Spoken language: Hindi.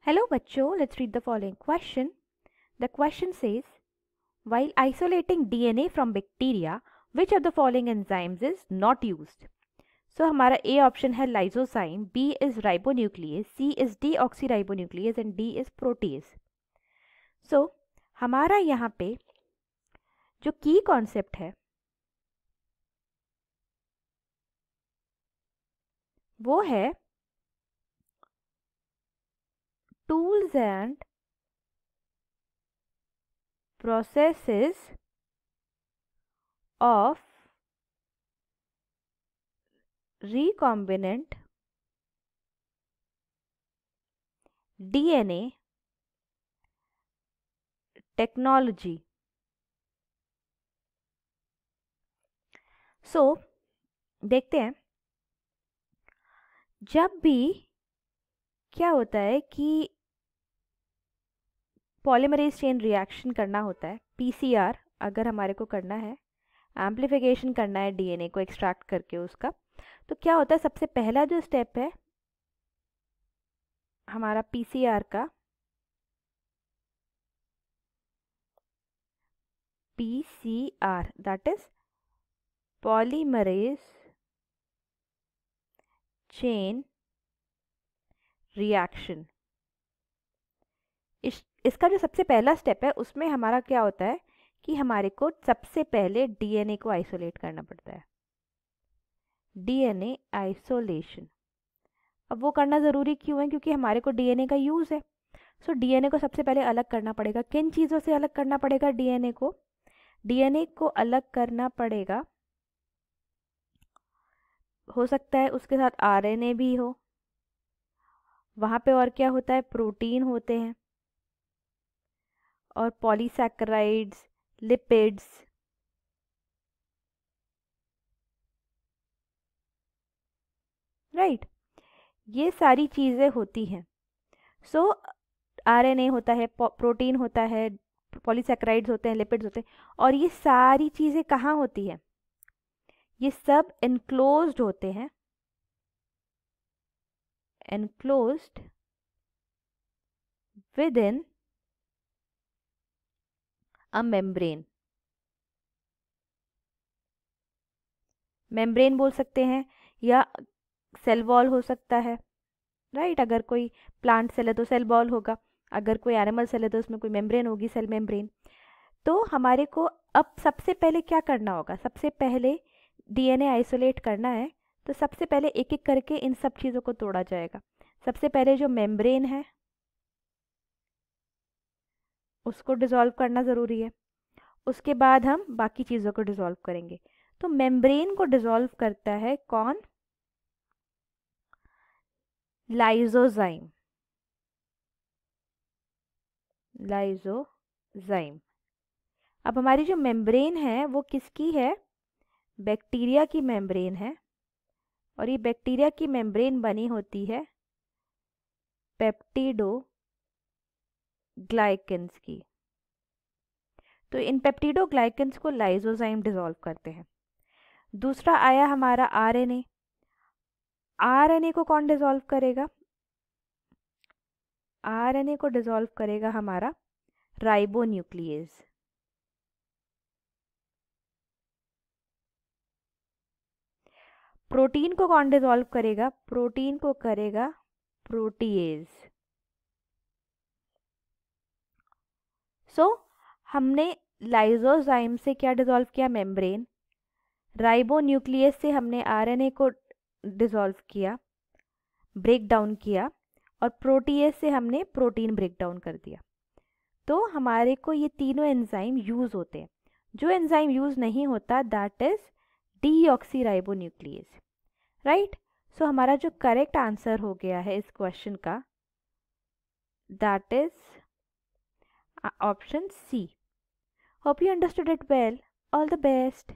Hello बच्चों, let's read the following question. The question says, while isolating DNA from bacteria, which of the following enzymes is not used? So हमारा A option है lysozyme, B is ribonuclease, C is deoxyribonuclease and D is protease. So हमारा यहाँ पे जो की कॉन्सेप्ट है वो है tools and processes of recombinant DNA technology. So देखते हैं जब भी क्या होता है कि पॉलीमरेज चेन रिएक्शन करना होता है, पीसीआर अगर हमारे को करना है, एम्प्लीफिकेशन करना है डीएनए को एक्सट्रैक्ट करके उसका, तो क्या होता है सबसे पहला जो स्टेप है हमारा पीसीआर का, PCR that is polymerase chain reaction. इसका जो सबसे पहला स्टेप है उसमें हमारा क्या होता है कि हमारे को सबसे पहले डीएनए को आइसोलेट करना पड़ता है, डीएनए आइसोलेशन। अब वो करना ज़रूरी क्यों है? क्योंकि हमारे को डीएनए का यूज़ है। सो डीएनए को सबसे पहले अलग करना पड़ेगा। किन चीज़ों से अलग करना पड़ेगा डीएनए को? डीएनए को अलग करना पड़ेगा, हो सकता है उसके साथ आरएनए भी हो, वहाँ पे और क्या होता है, प्रोटीन होते हैं और पॉलीसैकेराइड्स, लिपिड्स, राइट, ये सारी चीज़ें होती हैं। सो आरएनए होता है, प्रोटीन होता है, पॉलीसैकेराइड्स होते हैं, लिपिड्स होते हैं, और ये सारी चीज़ें कहाँ होती हैं? ये सब एनक्लोज्ड होते हैं, enclosed with in a membrane. Membrane बोल सकते हैं या सेल वॉल हो सकता है, राइट। अगर कोई प्लांट सेल है तो सेल वॉल होगा, अगर कोई एनिमल सेल है तो उसमें कोई मेम्ब्रेन होगी, सेल मेम्ब्रेन। तो हमारे को अब सबसे पहले क्या करना होगा? सबसे पहले डीएनए आइसोलेट करना है तो सबसे पहले एक एक करके इन सब चीज़ों को तोड़ा जाएगा। सबसे पहले जो मेम्ब्रेन है उसको डिसॉल्व करना ज़रूरी है, उसके बाद हम बाकी चीज़ों को डिसॉल्व करेंगे। तो मेम्ब्रेन को डिसॉल्व करता है कौन? Lysozyme, lysozyme. अब हमारी जो मेम्ब्रेन है वो किसकी है? बैक्टीरिया की मेम्ब्रेन है, और ये बैक्टीरिया की मेम्ब्रेन बनी होती है पेप्टिडोग्लाइकेंस की। तो इन पेप्टिडोग्लाइकेंस को लाइसोजाइम डिसॉल्व करते हैं। दूसरा आया हमारा आरएनए। आरएनए को कौन डिसॉल्व करेगा? आरएनए को डिसॉल्व करेगा हमारा राइबोन्यूक्लियेज। प्रोटीन को कौन डिसॉल्व करेगा? प्रोटीन को करेगा प्रोटीएज। सो हमने लाइसोजाइम से क्या डिसॉल्व किया? मेम्ब्रेन। राइबोन्यूक्लियस से हमने आरएनए को डिसॉल्व किया, ब्रेक डाउन किया, और प्रोटीएज से हमने प्रोटीन ब्रेक डाउन कर दिया। तो हमारे को ये तीनों एंजाइम यूज़ होते हैं। जो एंजाइम यूज़ नहीं होता दैट इज डीऑक्सीराइबोन्यूक्लियेज, राइट। सो हमारा जो करेक्ट आंसर हो गया है इस क्वेश्चन का that is option C. Hope you understood it well. All the best.